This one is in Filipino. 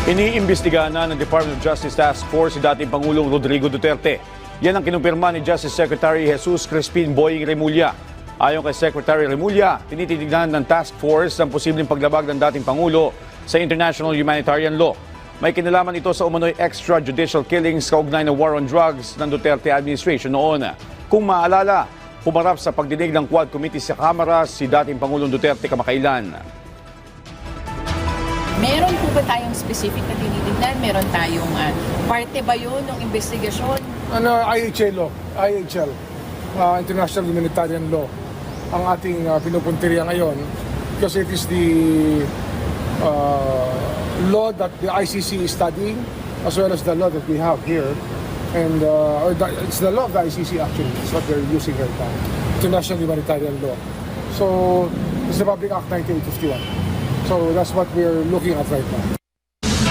Iniimbestigahan na ng Department of Justice Task Force si dating Pangulong Rodrigo Duterte. Yan ang kinumpirma ni Justice Secretary Jesus Crispin Boying Remulla. Ayon kay Secretary Remulla, tinitignan ng task force ang posibleng paglabag ng dating Pangulo sa international humanitarian law. May kinalaman ito sa umano'y extrajudicial killings kaugnay ng war on drugs ng Duterte administration noon. Kung maalala, humarap sa pagdinig ng Quad Committee sa Kamara si dating Pangulong Duterte kamakailan. Meron po ba tayong specific na tinitignan? Meron tayong parte ba yun ng investigasyon? IHL law, IHL, International Humanitarian Law, ang ating pinupuntirya ngayon because it is the law that the ICC is studying as well as the law that we have here. And it's the law of the ICC actually, it's what they're using right now, International Humanitarian Law. So, it's the Republic Act 1951. So that's what we're looking at right now.